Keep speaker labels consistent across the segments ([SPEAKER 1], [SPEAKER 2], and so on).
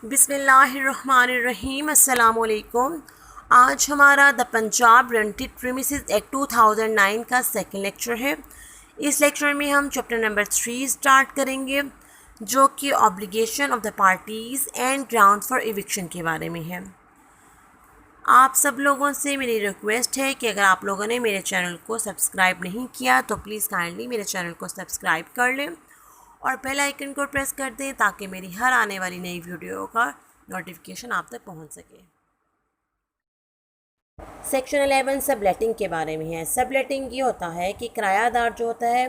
[SPEAKER 1] बिस्मिल्लाहिर्रहमानिर्रहीम अस्सलामुअलैकुम। आज हमारा the Punjab rented premises act 2009 का सेकंड लेक्चर है। इस लेक्चर में हम चैप्टर नंबर 3 स्टार्ट करेंगे, जो कि obligation of the parties and ground for eviction के बारे में है। आप सब लोगों से मेरी रिक्वेस्ट है कि अगर आप लोगों ने मेरे चैनल को सब्सक्राइब नहीं किया तो प्लीज़ काइंडली मेरे चैनल को सब्सक्राइब कर लें और बेल आइकन को प्रेस कर दें ताकि मेरी हर आने वाली नई वीडियो का नोटिफिकेशन आप तक पहुंच सके। सेक्शन 11 सबलेटिंग के बारे में है। सबलेटिंग ये होता है कि किरायादार जो होता है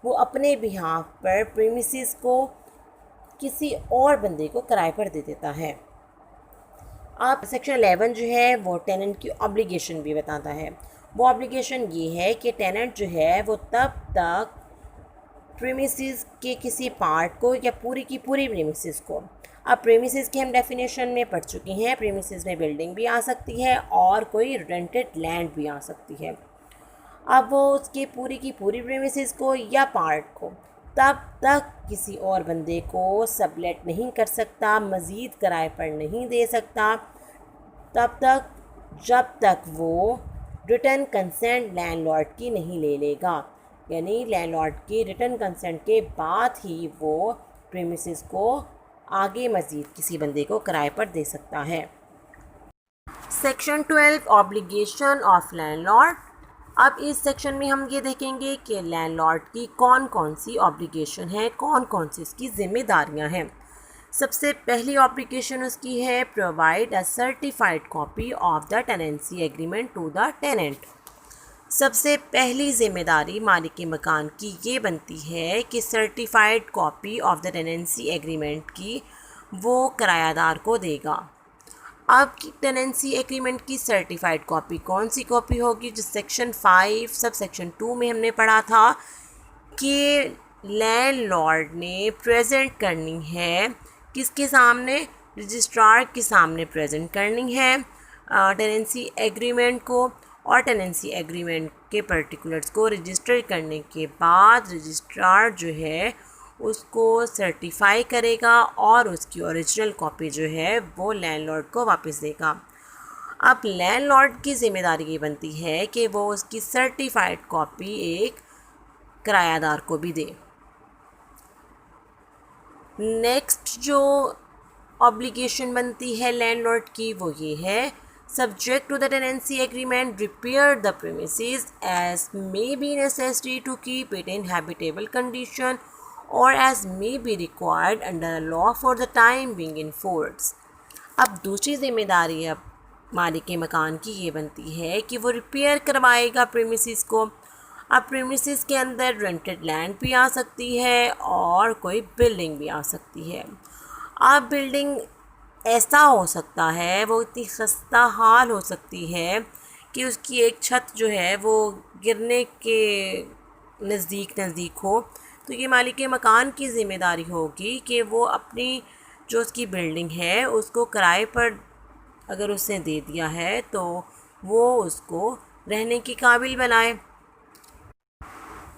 [SPEAKER 1] वो अपने बिहाफ पर प्रीमिसेस को किसी और बंदे को किराए पर दे देता है। अब सेक्शन 11 जो है वो टेनेंट की ऑब्लिगेशन भी बताता है। वो ऑब्लिगेशन ये है कि टेनेंट जो है वो तब तक प्रीमिसेस के किसी पार्ट को या पूरी की पूरी प्रीमिसेस को, अब प्रीमिसेस की हम डेफिनेशन में पढ़ चुके हैं। प्रीमिसेस में बिल्डिंग भी आ सकती है और कोई रेंटेड लैंड भी आ सकती है। अब वो उसके पूरी की पूरी प्रीमिसेस को या पार्ट को तब तक किसी और बंदे को सबलेट नहीं कर सकता, मज़ीद किराए पर नहीं दे सकता, तब तक जब तक वो रिटर्न कंसेंट लैंडलॉर्ड की नहीं ले लेगा। यानी लैंडलॉर्ड की रिटर्न कंसेंट के बाद ही वो प्रीमिसेस को आगे मज़ीद किसी बंदे को किराए पर दे सकता है। Section 12 obligation of landlord. अब इस सेक्शन में हम ये देखेंगे कि लैंडलॉर्ड की कौन कौन सी ऑब्लिगेशन है, कौन कौन सी उसकी ज़िम्मेदारियां हैं। सबसे पहली ऑब्लिगेशन उसकी है provide a certified copy of the tenancy agreement to the tenant. सबसे पहली ज़िम्मेदारी मालिक मकान की ये बनती है कि certified copy of the tenancy agreement की वो किरायादार को देगा। अब टेनेंसी एग्रीमेंट की सर्टिफाइड कॉपी कौन सी कॉपी होगी, जो सेक्शन 5 सब सेक्शन 2 में हमने पढ़ा था कि लैंडलॉर्ड ने प्रेजेंट करनी है किसके सामने, रजिस्ट्रार के सामने प्रेजेंट करनी है टेनेंसी एग्रीमेंट को, और टेनेंसी एग्रीमेंट के पर्टिकुलर्स को रजिस्टर करने के बाद रजिस्ट्रार जो है उसको सर्टिफाई करेगा और उसकी ओरिजिनल कॉपी जो है वो लैंडलॉर्ड को वापस देगा। अब लैंडलॉर्ड की ज़िम्मेदारी ये बनती है कि वो उसकी सर्टिफाइड कॉपी एक किरायादार को भी दे। नेक्स्ट जो ऑब्लिगेशन बनती है लैंडलॉर्ड की वो ये है subject to the tenancy agreement repair the premises as may be necessary to keep it in habitable condition or as may be required under a law for the time being in force। अब दूसरी जिम्मेदारी अब मालिक मकान की ये बनती है कि वो रिपेयर करवाएगा प्रीमिसेस को। अब प्रीमिसेस के अंदर रेंटेड लैंड भी आ सकती है और कोई बिल्डिंग भी आ सकती है। अब बिल्डिंग ऐसा हो सकता है, वो इतनी खस्ता हाल हो सकती है कि उसकी एक छत जो है वो गिरने के नज़दीक हो, तो ये मालिक मकान की ज़िम्मेदारी होगी कि वो अपनी जो उसकी बिल्डिंग है उसको किराए पर अगर उसने दे दिया है तो वो उसको रहने के काबिल बनाए।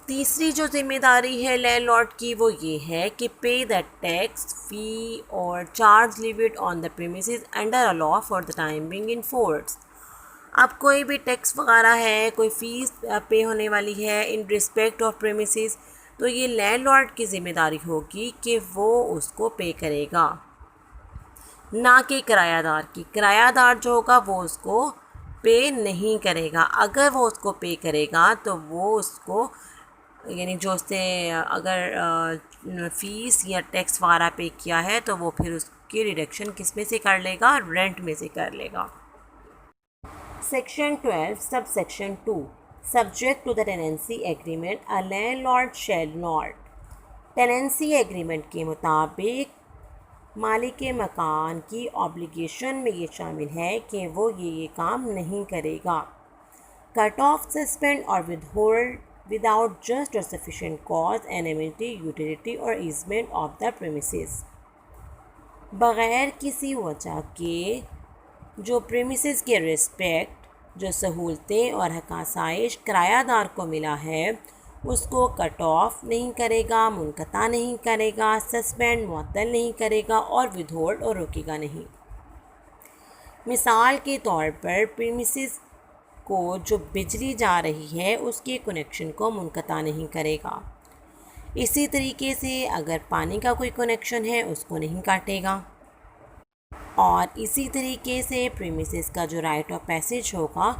[SPEAKER 1] तीसरी जो ज़िम्मेदारी है लैंडलॉर्ड की वो ये है कि पे द टैक्स फ़ी और charge लिविट on the premises under a law for the time being in force. अब कोई भी टैक्स वगैरह है, कोई फ़ीस पे होने वाली है इन रिस्पेक्ट ऑफ प्रीमिसेस, तो ये लैंडलॉर्ड की ज़िम्मेदारी होगी कि वो उसको पे करेगा, ना कि किरायादार की। किरायादार जो होगा वो उसको पे नहीं करेगा। अगर वो उसको पे करेगा तो वो उसको यानी जो उसने अगर फ़ीस या टैक्स वगैरह पे किया है तो वो फिर उसकी डिडक्शन किस में से कर लेगा, रेंट में से कर लेगा। Section 12 sub section 2 subject to the tenancy agreement a landlord shall not. Tenancy agreement के मुताबिक मालिक मकान की ऑब्लिगेशन में ये शामिल है कि वो ये काम नहीं करेगा। कट ऑफ, सस्पेंड और withhold without just or sufficient cause, anonymity, utility or easement of the premises। बग़ैर किसी वजह के जो प्रीमिसेस के रिस्पेक्ट, जो सहूलतें और हक़ आसाइश किरायादार को मिला है उसको कट ऑफ नहीं करेगा, मुनक़ता नहीं करेगा, सस्पेंड मुअत्तल नहीं करेगा और विदहोल्ड और रोकेगा नहीं। मिसाल के तौर पर प्रीमिसेस को जो बिजली जा रही है उसके कनेक्शन को मुनक़ता नहीं करेगा। इसी तरीके से अगर पानी का कोई कनेक्शन है उसको नहीं काटेगा और इसी तरीके से प्रीमिसेस का जो राइट ऑफ पैसेज होगा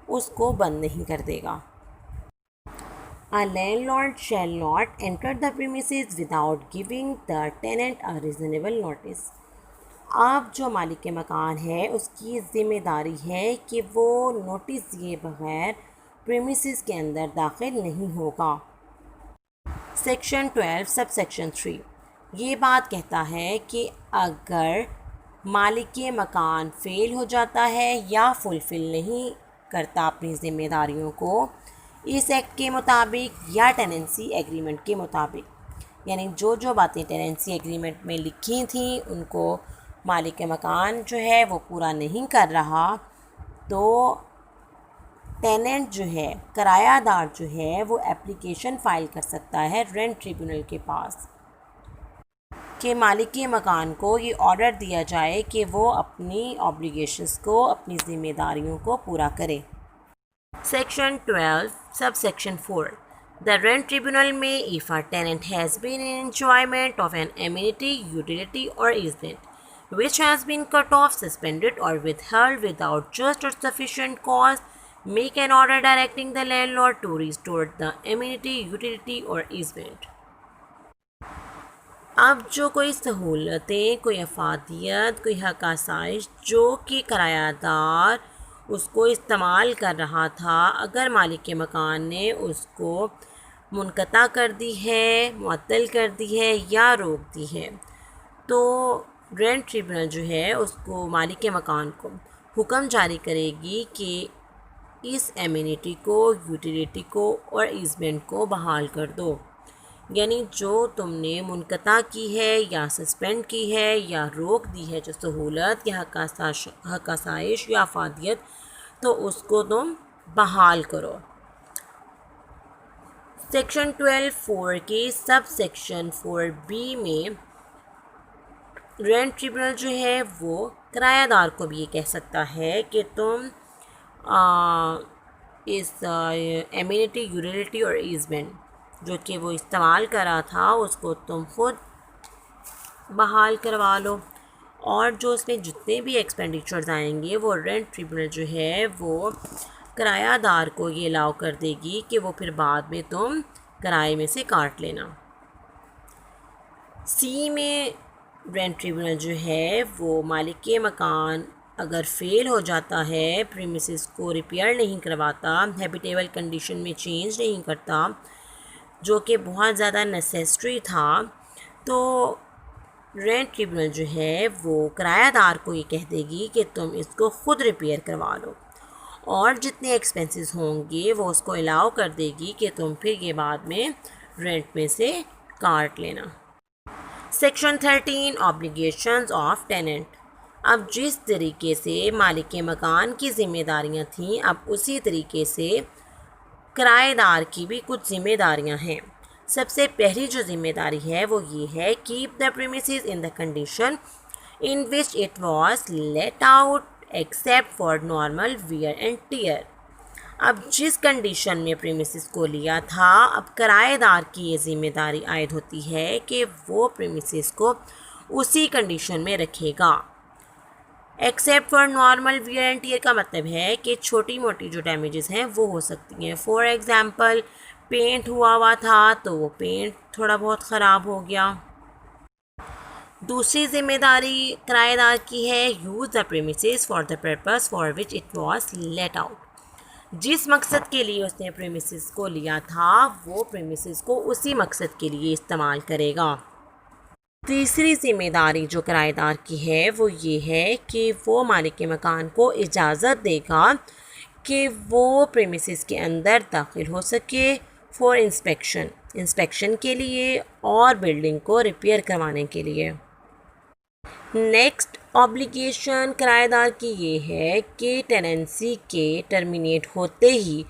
[SPEAKER 1] उसको बंद नहीं कर देगा। A landlord shall not enter the premises without giving the tenant a reasonable notice. अब जो मालिक मकान है उसकी ज़िम्मेदारी है कि वो नोटिस दिए बगैर प्रीमिसेस के अंदर दाखिल नहीं होगा। सेक्शन 12 सब सेक्शन 3 ये बात कहता है कि अगर मालिक मकान फ़ेल हो जाता है या फुलफ़िल नहीं करता अपनी ज़िम्मेदारियों को इस एक्ट के मुताबिक या टेनेंसी एग्रीमेंट के मुताबिक, यानी जो जो बातें टेनेंसी एग्रीमेंट में लिखी थी उनको मालिक मकान जो है वो पूरा नहीं कर रहा, तो टेनेंट जो है, किरायादार जो है, वो एप्लीकेशन फ़ाइल कर सकता है रेंट ट्रिब्यूनल के पास कि मालिक मकान को ये ऑर्डर दिया जाए कि वो अपनी ऑब्लिगेशंस को, अपनी ज़िम्मेदारियों को पूरा करे। Section 12 subsection 4 The rent tribunal may, if a tenant has been in enjoyment of an amenity, utility or easement which has been cut off, suspended or withheld without just or sufficient cause, make an order directing the landlord to restore the amenity, utility or easement. अब जो कोई सहूलतें, कोई अफादियत, कोई हक़ आसाइश जो कि किरायादार उसको इस्तेमाल कर रहा था, अगर मालिक मकान ने उसको मुनक़ता कर दी है, मुअत्तल कर दी है या रोक दी है, तो रेंट ट्रिब्यूनल जो है उसको, मालिक मकान को हुक्म जारी करेगी कि इस एमिनिटी को, यूटिलिटी को और ईज़मेंट को बहाल कर दो। यानी जो तुमने मुनक़ता की है या सस्पेंड की है या रोक दी है, जो सहूलत या हक़ आसाइश या अफादियत, तो उसको तुम बहाल करो। सेक्शन 12(4) के सब सेक्शन 4(b) में रेंट ट्रिब्यूनल जो है वो किरायादार को भी ये कह सकता है कि तुम इस एमिनिटी, यूटिलिटी और ईज़मेंट जो कि वो इस्तेमाल कर रहा था उसको तुम खुद बहाल करवा लो, और जो उसमें जितने भी एक्सपेंडिचर्स आएंगे वो रेंट ट्रिब्यूनल जो है वो किरायादार को ये अलाउ कर देगी कि वो फिर बाद में तुम किराए में से काट लेना। सी में रेंट ट्रिब्यूनल जो है वो मालिक मकान अगर फ़ेल हो जाता है, प्रीमिसेस को रिपेयर नहीं करवाता, हैबिटेबल कंडीशन में चेंज नहीं करता, जो कि बहुत ज़्यादा नेसेसरी था, तो रेंट ट्रिब्यूनल जो है वो किरायादार को ये कह देगी कि तुम इसको ख़ुद रिपेयर करवा लो, और जितने एक्सपेंसेस होंगे वो उसको अलाउ कर देगी कि तुम फिर ये बाद में रेंट में से काट लेना। Section 13 obligations of tenant. अब जिस तरीके से मालिक मकान की ज़िम्मेदारियां थीं, अब उसी तरीके से किराएदार की भी कुछ ज़िम्मेदारियां हैं। सबसे पहली जो ज़िम्मेदारी है वो ये है, keep the premises in the condition in which it was let out except for normal wear and tear. अब जिस कंडीशन में प्रीमिसेस को लिया था, अब किराएदार की ये ज़िम्मेदारी आयद होती है कि वो प्रीमिसेस को उसी कंडीशन में रखेगा। Except for normal wear and tear का मतलब है कि छोटी मोटी जो डैमेजेस हैं वो हो सकती हैं। फॉर एग्ज़ाम्पल, पेंट हुआ था तो वो पेंट थोड़ा बहुत ख़राब हो गया। दूसरी ज़िम्मेदारी किराएदार की है, use the premises for the purpose for which it was let out. जिस मकसद के लिए उसने प्रीमिसेस को लिया था वो प्रीमिसेस को उसी मकसद के लिए इस्तेमाल करेगा। तीसरी ज़िम्मेदारी जो किराएदार की है वो ये है कि वो मालिक के मकान को इजाज़त देगा कि वो प्रीमिसेस के अंदर दाखिल हो सके फॉर इंस्पेक्शन के लिए और बिल्डिंग को रिपेयर करवाने के लिए। नेक्स्ट ऑब्लिगेशन किराएदार की ये है कि टेनेंसी के टर्मिनेट होते ही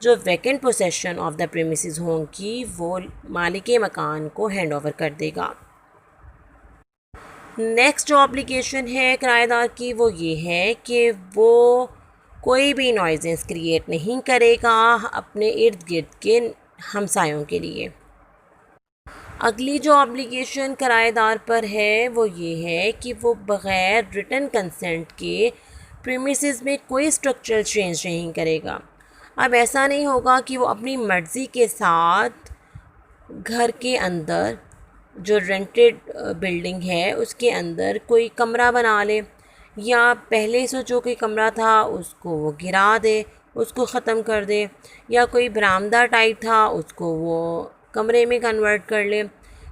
[SPEAKER 1] जो vacant possession of the premises होंगी वो मालिक मकान को हैंड ओवर कर देगा। नेक्स्ट जो ऑब्लिगेशन है किराएदार की वो ये है कि वो कोई भी नॉइजेस क्रिएट नहीं करेगा अपने इर्द गिर्द के हमसायों के लिए। अगली जो ऑब्लिगेशन किराएदार पर है वो ये है कि वो बग़ैर रिटन कंसेंट के प्रीमिसेस में कोई स्ट्रक्चरल चेंज नहीं करेगा। अब ऐसा नहीं होगा कि वो अपनी मर्ज़ी के साथ घर के अंदर जो रेंटेड बिल्डिंग है उसके अंदर कोई कमरा बना ले, या पहले से जो कोई कमरा था उसको वो गिरा दे, उसको ख़त्म कर दे, या कोई बरामदा टाइप था उसको वो कमरे में कन्वर्ट कर ले।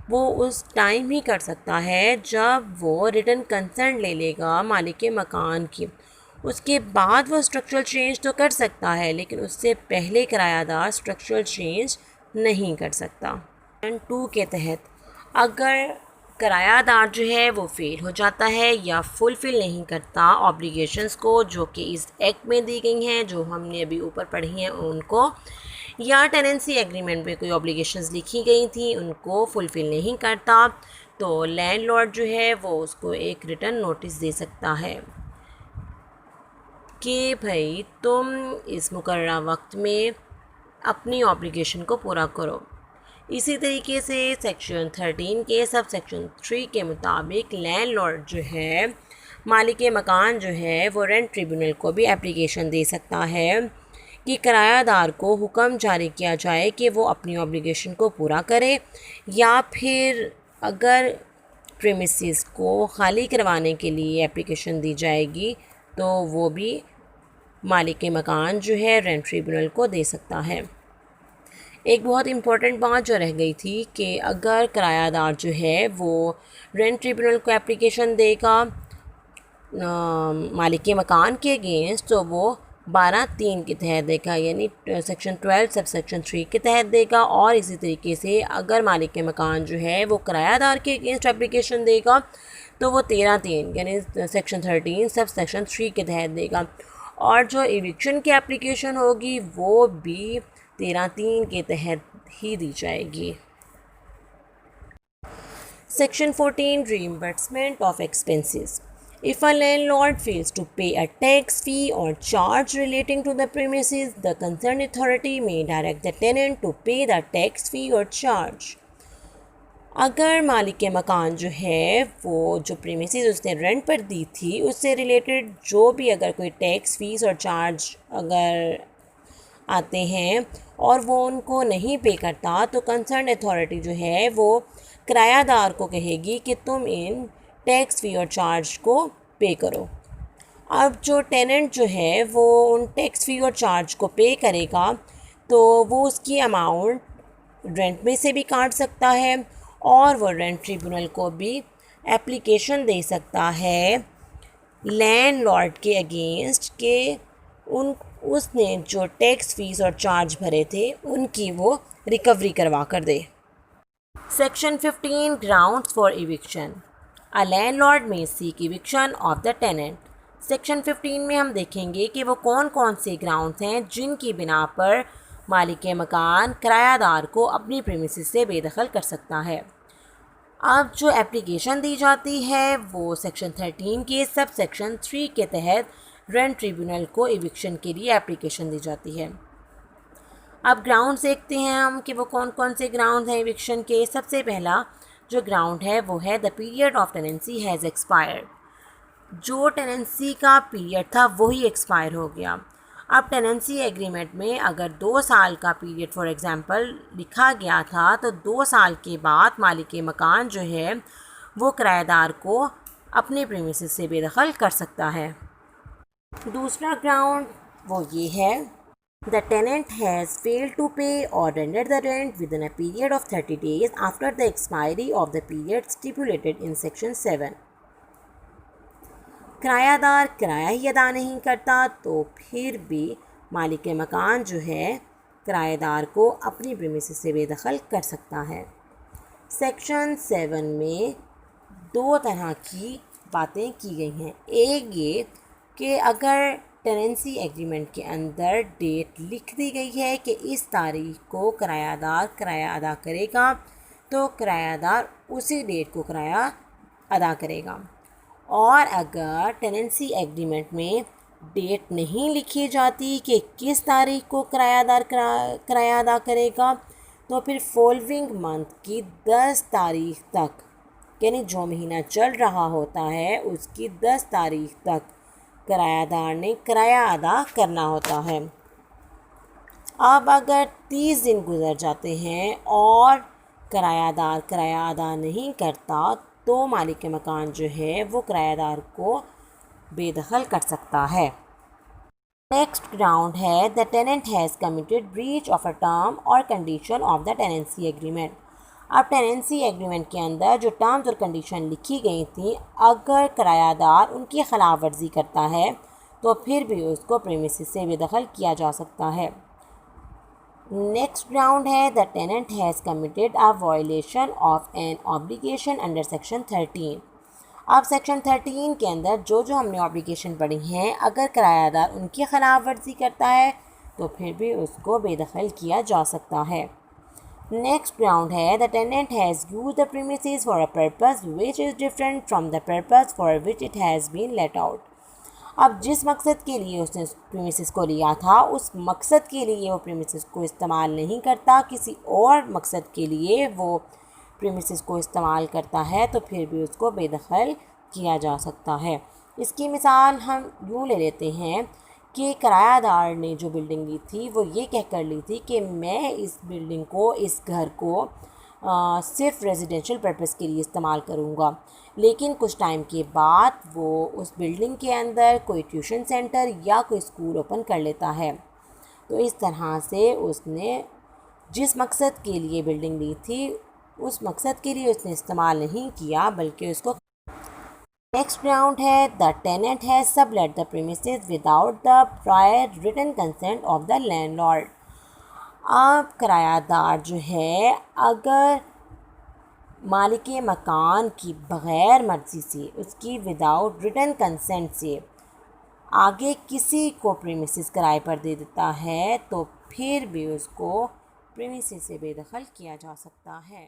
[SPEAKER 1] वो उस टाइम ही कर सकता है जब वो रिटन कंसेंट ले लेगा मालिक मकान की। उसके बाद वो स्ट्रक्चरल चेंज तो कर सकता है, लेकिन उससे पहले किरायादार स्ट्रक्चरल चेंज नहीं कर सकता। एंड 2 के तहत अगर किरायादार जो है वो फेल हो जाता है या फुलफ़िल नहीं करता ऑब्लिगेशंस को जो कि इस एक्ट में दी गई हैं, जो हमने अभी ऊपर पढ़ी हैं उनको, या टेनेंसी एग्रीमेंट में कोई ऑब्लिगेशंस लिखी गई थी उनको फुलफ़िल नहीं करता, तो लैंडलॉर्ड जो है वो उसको एक रिटन नोटिस दे सकता है कि भाई तुम इस मुकर्ररा वक्त में अपनी ऑब्लिगेशन को पूरा करो। इसी तरीके से सेक्शन 13 के सब सेक्शन 3 के मुताबिक लैंडलॉर्ड जो है मालिक मकान जो है वो रेंट ट्रिब्यूनल को भी एप्लीकेशन दे सकता है कि किरायादार को हुक्म जारी किया जाए कि वो अपनी ऑब्लिगेशन को पूरा करे, या फिर अगर प्रीमिसेस को खाली करवाने के लिए एप्लीकेशन दी जाएगी तो वो भी मालिक मकान जो है रेंट ट्रिब्यूनल को दे सकता है। एक बहुत इम्पॉर्टेंट बात जो रह गई थी कि अगर किरायादार जो है वो रेंट ट्रिब्यूनल को एप्लीकेशन देगा मालिक मकान के अगेंस्ट, तो वो 12(3) के तहत देगा, यानी सेक्शन 12 सब सेक्शन 3 के तहत देगा। और इसी तरीके से अगर मालिक मकान जो है वो किरायादार के अगेंस्ट एप्लीकेशन देगा तो वो 13(3) यानी सेक्शन 13 सब सेक्शन 3 के तहत देगा। और जो इविक्शन की एप्लीकेशन होगी वो भी 13(3) के तहत ही दी जाएगी। Section 14 reimbursement of expenses. If a landlord fails to pay a tax fee or charge relating to the premises, the concerned authority may direct the tenant to pay the tax fee or charge. अगर मालिक मकान जो है वो जो premises उसने rent पर दी थी उससे रिलेटेड जो भी अगर कोई टैक्स फीस और चार्ज अगर आते हैं और वो उनको नहीं पे करता, तो कंसर्न अथॉरिटी जो है वो किरायादार को कहेगी कि तुम इन टैक्स फ़ी और चार्ज को पे करो। अब जो टेनेंट जो है वो उन टैक्स फ़ी और चार्ज को पे करेगा तो वो उसकी अमाउंट रेंट में से भी काट सकता है और वो रेंट ट्रिब्यूनल को भी एप्लीकेशन दे सकता है लैंडलॉर्ड के अगेंस्ट के उसने जो टैक्स फीस और चार्ज भरे थे उनकी वो रिकवरी करवा कर दे। Section 15 grounds for eviction. A landlord may seek eviction of the tenant. Section 15 में हम देखेंगे कि वो कौन कौन से ग्राउंड्स हैं जिनकी बिना पर मालिक मकान किरायादार को अपनी प्रीमिसेस से बेदखल कर सकता है। अब जो एप्लीकेशन दी जाती है वो सेक्शन 13 के सब सेक्शन 3 के तहत रेंट ट्रिब्यूनल को इविक्शन के लिए एप्लीकेशन दी जाती है। अब ग्राउंड्स देखते हैं हम कि वो कौन कौन से ग्राउंड हैं इविक्शन के। सबसे पहला जो ग्राउंड है वो है the period of tenancy has expired. जो टेनेंसी का पीरियड था वही एक्सपायर हो गया। अब टेनेंसी एग्रीमेंट में अगर 2 साल का पीरियड फॉर एग्ज़ाम्पल लिखा गया था तो 2 साल के बाद मालिक मकान जो है वो किराएदार को अपने प्रीमिसेस से बेदखल कर सकता है। दूसरा ग्राउंड वो ये है the tenant has failed to pay or rendered the rent within a period of 30 days after the expiry of the period stipulated in section 7। किरायादार किराया ही अदा नहीं करता तो फिर भी मालिक मकान जो है किराएदार को अपनी प्रीमिसेस से बेदखल कर सकता है। सेक्शन 7 में 2 तरह की बातें की गई हैं। एक ये कि अगर टेनेंसी एग्रीमेंट के अंदर डेट लिख दी गई है कि इस तारीख को किरायादार किराया अदा करेगा, तो किरायादार उसी डेट को किराया अदा करेगा। और अगर टेनेंसी एग्रीमेंट में डेट नहीं लिखी जाती कि किस तारीख को किरायादार किराया अदा करेगा, तो फिर फॉलोइंग मंथ की 10 तारीख तक, यानी जो महीना चल रहा होता है उसकी 10 तारीख तक किरायादार ने किराया अदा करना होता है। अब अगर 30 दिन गुजर जाते हैं और किरायादार किराया अदा नहीं करता, तो मालिक मकान जो है वो किरायादार को बेदखल कर सकता है। नेक्स्ट ग्राउंड है the tenant has committed breach of a term और condition of the tenancy agreement. अब टेनेंसी एग्रीमेंट के अंदर जो टर्म्स और कंडीशन लिखी गई थी, अगर किरायादार उनकी खिलाफ वर्जी करता है तो फिर भी उसको प्रीमिसेस से बेदखल किया जा सकता है। नेक्स्ट ग्राउंड है the tenant has committed a violation of an obligation under section 13। अब सेक्शन 13 के अंदर जो हमने ऑब्लिगेशन पढ़ी हैं, अगर किरायादार उनकी खिलाफ वर्जी करता है तो फिर भी उसको बेदखल किया जा सकता है। नेक्स्ट ग्राउंड है the tenant has used the premises for a purpose which is different from the purpose for which it has been let out. अब जिस मकसद के लिए उसने प्रीमिसेस को लिया था, उस मकसद के लिए वो प्रीमिसेस को इस्तेमाल नहीं करता, किसी और मकसद के लिए वो प्रीमिसेस को इस्तेमाल करता है, तो फिर भी उसको बेदखल किया जा सकता है। इसकी मिसाल हम यूँ ले लेते हैं कि किरायादार ने जो बिल्डिंग ली थी वो ये कह कर ली थी कि मैं इस बिल्डिंग को, इस घर को सिर्फ रेजिडेंशियल पर्पस के लिए इस्तेमाल करूँगा, लेकिन कुछ टाइम के बाद वो उस बिल्डिंग के अंदर कोई ट्यूशन सेंटर या कोई स्कूल ओपन कर लेता है। तो इस तरह से उसने जिस मकसद के लिए बिल्डिंग ली थी उस मकसद के लिए उसने इस्तेमाल नहीं किया, बल्कि उसको। नेक्स्ट ग्राउंड है the tenant has sublet the premises without the prior written consent of the landlord. अब किरायादार जो है, अगर मालिक मकान की बग़ैर मर्ज़ी से, उसकी विदाउट रिटन कंसेंट से आगे किसी को प्रीमिसेस किराए पर दे देता है, तो फिर भी उसको प्रीमिसेस से बेदखल किया जा सकता है।